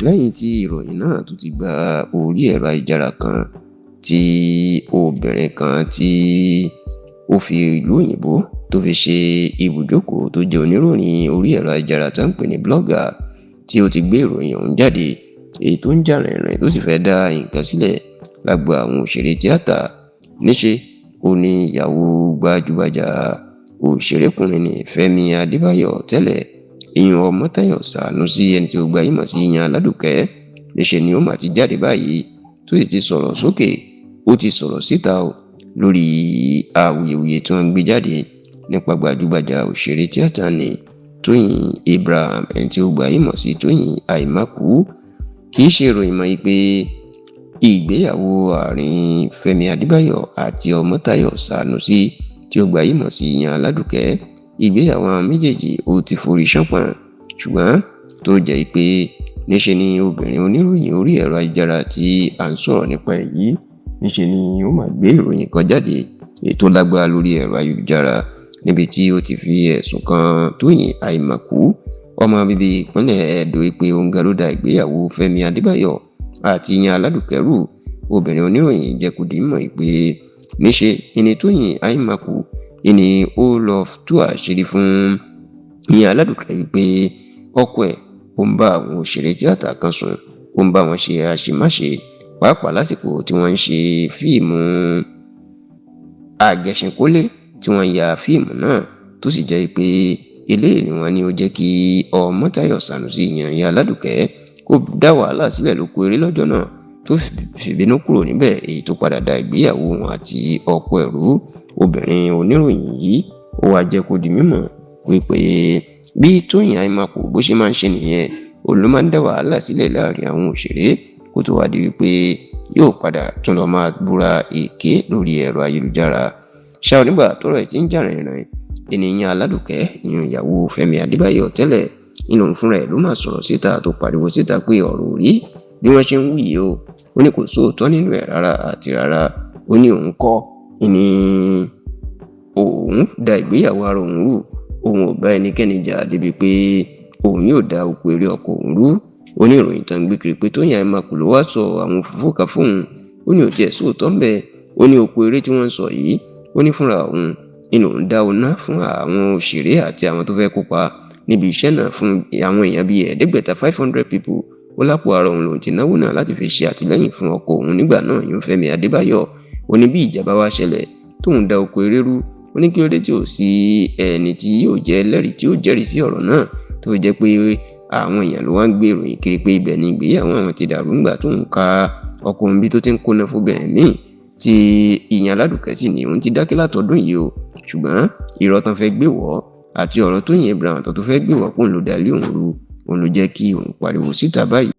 lẹ́yìn tí ìròyìn náà tó ti gba orí ẹ̀rọ ayélujára kan tí obìnrin kan tí ó fi ìlú òyìnbó tó fi ṣe ibùjókòó tó jẹ́ oníròyìn orí ẹ̀rọ ayélujára tó ń pè ní blogger tí ó ti gbé ìròyìn ọ̀hún jáde, èyí tó ń jà rìnrìn tó sì fẹ́ dá nǹkan sílẹ̀ lágbo àwọn òṣèré tíátà. Níṣe ó ní ìyàwó gbajúgbajà òṣèrékùnrin ní Fẹ́mi Adébáyọ̀ tẹ́lẹ̀, ìyún Ọmọ́táyọ̀ Sànúsí, ẹni tí ó gbajúmọ̀ sí Ìyàn Aládùkẹ́. Níṣe ni ó mà ti jáde báyìí tó sì ti sọ̀rọ̀ sókè, ó ti sọ̀rọ̀ síta lórí awuyewuye tí wọ́n ń gbé jáde nípa gbajúgbajà òṣèré tíátà ní Tóyìn Abraham, ẹni tí ó gbajúmọ̀ sí Tóyìn Àìmákù. Kì í ṣe ìròyìn mọ́ pé ìgbéyàwó àárín Fẹ́mi Adébáyọ̀ àti Ọmọ́táyọ̀ Sànúsí tí ó gbajúmọ̀ sí Ìyàn Aládùkẹ́, ìgbéyàwó àwọn méjèèjì ó ti forí ṣánpọ́n, ṣùgbọ́n tó jẹ́ pé níṣe ni obìnrin oníròyìn orí ẹ̀rọ ayélujára tí à ń sọ̀rọ̀ nípa èyí, níṣe ni ó máa gbé ìròyìn kan jáde èyí tó lágbára lórí ẹ̀rọ ayélujára níbi tí ó ti fi ẹ̀sùn kan Tóyìn Àìmákù, ọmọ bíbí ìpínlẹ̀ Ẹdó, pé òun gan ló da ìgbéyàwó Fẹ́mi Adébáyọ̀ àti Ìyàn Aládùkẹ́ rú. Obìnrin oníròyìn jẹ́ kó di mọ̀ pé níṣe ni Tóyìn Àìmákù ni ó lọ tú àṣírí fún Ìyàn Aládùkẹ́ wípé ọkọ ẹ̀ ó ń bá àwọn òṣèré tíátà kan sùn, ó ń bá wọn ṣe àṣemáṣe, pàápàá lásìkò tí wọ́n ń ṣe fíìmù Àgẹ̀ṣinkólé tí wọ́n ya fíìmù náà, tó sì jẹ́ pé eléyìí ni wọ́n ní ó jẹ́ kí Ọmọ́táyọ̀ Sànúsí Ìyàn Aládùkẹ́ kó dá wàhálà sílẹ̀ lóko eré lọ́jọ́ náà tó fìbínú kúrò níbẹ̀, èyí tó padà da ìgbéyàwó wọn àti ọkọ ẹ̀ rú. Obìnrin oníròyìn yìí ó wá jẹ́ kó di mímọ̀ wípé bí Tóyìn Àìmákù bó ṣe máa ń ṣe nìyẹn, òun ló máa ń dá wàhálà sílẹ̀ láàrin àwọn òṣèré kó tó wá di wípé yóò padà tún lọ máa búra èké lórí ẹ̀rọ ayélujára. Ṣá ò nígbà tọ́rọ̀ ẹ̀ tí ń jà rìnrìn, ènìyàn Aládùkẹ́, ìyún ìyàwó Fẹ́mi Adébáyọ̀ tẹ́lẹ̀, inú fúnra ẹ̀ ló máa sọ̀rọ̀ síta tó pariwo síta pé ọ̀rọ̀ ò rí bí wọ́n ṣe ń wí yìí ó ní kò sóòótọ́ nínú ẹ̀ rárá àti rárá. Ó ní òun kọ́ ni òun da ìgbéyàwó ara òun rú, òun ò bá ẹnikẹ́ni jà débi pé òun yóò da oko eré ọkọ òun rú. Ó ní ìròyìn tán gbé kiri pé Tóyìn Àìmákù ló wá sọ àwọn òfófó kan fóun, ó ní òtí ẹ̀ sóòótọ́ ń bẹ, ó ní oko eré tí wọ́n ń sọ yìí, ó ní fúnra òun inú òun dá ọ̀nà fún àwọn òṣèré àti àwọn tó fẹ́ kópa níbi iṣẹ́ náà fún àwọn èèyàn bíi 500 people. Ó lápò ara òun lòun ti náwó náà láti fi ṣe àtìlẹ́yìn fún ọkọ òun nígbà náà, ìyún Fẹ́mi Adébáyọ̀. Ó ní bí ìjàmbá wá ṣẹlẹ̀ tóun da oko eré rú, ó ní kí ló dé tí ò sí ẹni tí yóò jẹ́ ẹlẹ́rìí tí yóò jẹ́rìí sí ọ̀rọ̀ náà, tó fi jẹ́ pé àwọn èèyàn ló wá ń gbé ìròyìn kiri pé ibẹ̀ ni ìgbéyàwó àwọn ti dàrú nígbà tóun ka ọkọ òun bí tó ti ń kóná fóbìnrin míì, tí Ìyàn Aládùkẹ́ sì ní òun ti dákẹ́ látọdún yìí ṣùgbọ́n irọ́ tán fẹ́ gbé wọ̀ àti ọ̀rọ̀ Tóyìn Abraham tó fẹ́ gbé wọ̀ pòun ló dalé òun rú, òun ló jẹ́ kí òun pariwo síta báyìí.